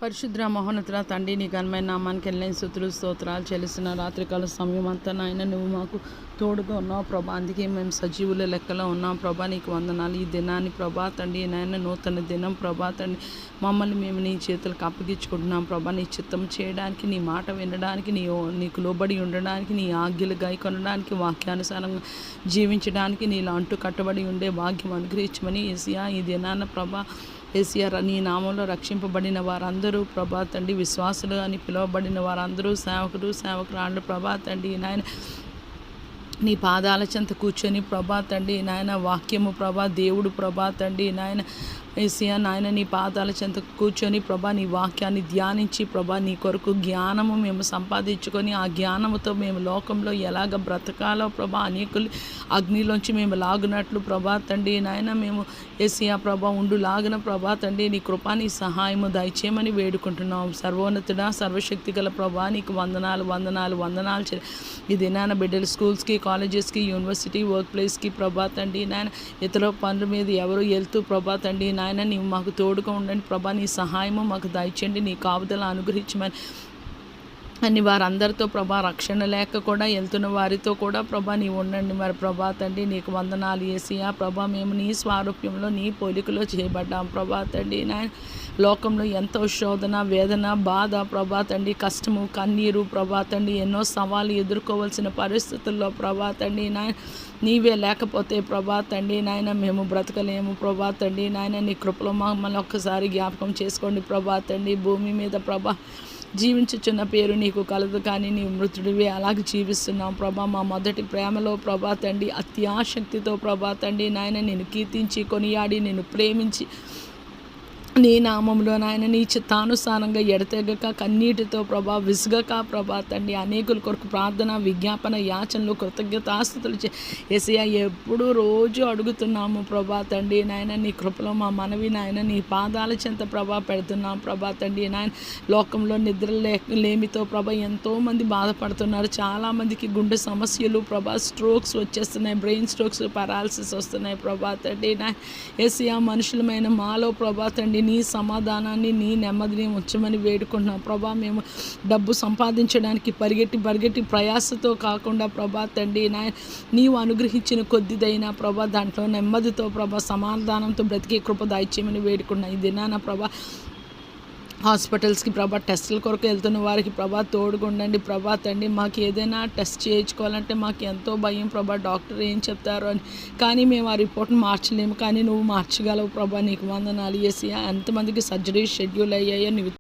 పరిశుద్ర మహోన్నతుల తండ్రి నీ ఘనమైన నామానికి వెళ్ళిన స్తుతులు స్తోత్రాలు చెల్లిస్తున్న రాత్రికాల సమయం అంతా నాయన నువ్వు మాకు తోడుగా ఉన్నావు ప్రభా. అందుకే మేము సజీవుల లెక్కలో ఉన్నాం ప్రభా. నీకు వందనాలు. ఈ దినాన్ని ప్రభా తండ్రి నాయన నూతన దినం ప్రభా తండ్రి మమ్మల్ని మేము నీ చేతులకు అప్పగించుకుంటున్నాం ప్రభా. నీ చిత్తం చేయడానికి, నీ మాట వినడానికి, నీకు లోబడి ఉండడానికి, నీ ఆజ్ఞలు గాయకొనడానికి, వాక్యానుసారంగా జీవించడానికి, నీలో అంటు కట్టబడి ఉండే భాగ్యం అనుగ్రహించమని యేసయ్యా ఈ దినాన ప్రభా యేసయ్యా నీ నామంలో రక్షింపబడిన వారందరూ ప్రభా తండ్రి విశ్వాసులు అని పిలువబడిన వారందరూ సేవకులు సేవకురాళ్ళు ప్రభా తండ్రి నాయన నీ పాదాల చెంత కూర్చొని ప్రభా తండ్రి నాయన వాక్యము ప్రభా దేవుడు ప్రభా తండ్రి నాయన యేసయ్యా నాయన నీ పాదాల చెంత కూర్చొని ప్రభా నీ వాక్యాన్ని ధ్యానించి ప్రభా నీ కొరకు జ్ఞానము మేము సంపాదించుకొని ఆ జ్ఞానముతో మేము లోకంలో ఎలాగ బ్రతకాలో ప్రభా అనేకులు అగ్నిలోంచి మేము లాగునట్లు ప్రభా తండ్రి నాయన మేము యేసయ్యా ప్రభా లాగిన ప్రభా తండ్రి నీ కృపా నీ సహాయము దయచేయమని వేడుకుంటున్నాం. సర్వోన్నతుడా సర్వశక్తి గల ప్రభా నీకు వందనాలు వందనాలు వందనాలు. ఈ దినాన బిడ్డలు స్కూల్స్కి కాలేజెస్కి యూనివర్సిటీ వర్క్ ప్లేస్కి ప్రభా తండ్రి నాయన ఇతర పనుల మీద ఎవరు వెళ్తూ ప్రభా తండ్రి నాయన నీవు మాకు తోడుగా ఉండండి ప్రభా. నీ సహాయము మాకు దయచేయండి. నీ కాపుదల అనుగ్రహించమని అని వారందరితో ప్రభా రక్షణ లేక కూడా వెళ్తున్న వారితో కూడా ప్రభా నీవు ఉండండి మరి ప్రభా తండ్రి. నీకు వందనాలు యేసయ్యా ప్రభా. మేము నీ స్వారూప్యంలో నీ పోలికలో చేయబడ్డాం ప్రభా తండ్రి నాయన. లోకంలో ఎంతో శోధన వేదన బాధ ప్రభా తండ్రి కష్టము కన్నీరు ప్రభా తండ్రి ఎన్నో సవాళ్ళు ఎదుర్కోవాల్సిన పరిస్థితుల్లో ప్రభా తండ్రి నాయన నీవే లేకపోతే ప్రభా తండ్రి నాయన మేము బ్రతకలేము ప్రభా తండ్రి నాయన. నీ కృపలో మమ్మల్ని ఒక్కసారి జ్ఞాపకం చేసుకోండి ప్రభా తండ్రి. భూమి మీద ప్రభా జీవించుచున్న పేరు నీకు కలదు కానీ నీ మృతుడివే అలాగే జీవిస్తున్నాం ప్రభా. మా మొదటి ప్రేమలో ప్రభా తండ్రి అత్యాశక్తితో ప్రభా తండ్రి నాయన నేను కీర్తించి కొనియాడి నేను ప్రేమించి నీ నామంలో నాయన నీ చిత్తానుసారంగా ఎడతెగక కన్నీటితో ప్రభా విసుగక ప్రభా తండ్రి అనేకుల కొరకు ప్రార్థన విజ్ఞాపన యాచనలు కృతజ్ఞతాస్తుతులు యేసయ్యా ఎప్పుడు రోజు అడుగుతున్నాము ప్రభా తండ్రి నాయన. నీ కృపలో మా మనవి నాయన నీ పాదాల చెంత ప్రభా పెడుతున్నాం ప్రభా తండ్రి నాయన. లోకంలో నిద్ర లేమితో ప్రభా ఎంతోమంది బాధపడుతున్నారు. చాలామందికి గుండె సమస్యలు ప్రభా స్ట్రోక్స్ వచ్చేస్తున్నాయి, బ్రెయిన్ స్ట్రోక్స్ పారాలసిస్ వస్తున్నాయి ప్రభా తండ్రి నాయన. యేసయ్యా మనుషులమైన మాలో ప్రభా తండ్రి నీ సమాధానాన్ని నీ నెమ్మదిని ఉంచమని వేడుకుంటున్నాం ప్రభా. మేము డబ్బు సంపాదించడానికి పరిగెట్టి ప్రయాసతో కాకుండా ప్రభా తండ్రి నాయన నీవు అనుగ్రహించిన కొద్దిదైనా ప్రభా దాంట్లో నెమ్మదితో ప్రభా సమాధానంతో బ్రతికే కృప దయచేయమని వేడుకున్నాం. ఈ దినాన ప్రభా హాస్పిటల్స్కి ప్రభా టెస్టుల కొరకు వెళ్తున్న వారికి ప్రభా తోడుగుండండి ప్రభా తండ్రి. మాకు ఏదైనా టెస్ట్ చేయించుకోవాలంటే మాకు ఎంతో భయం ప్రభా, డాక్టర్ ఏం చెప్తారో అని. కానీ మేము ఆ రిపోర్ట్ని మార్చలేము కానీ నువ్వు మార్చగలవు ప్రభా. నీకు వందనాలు యేసయ్యా. ఎంతమందికి సర్జరీ షెడ్యూల్ అయ్యాయో నువ్వు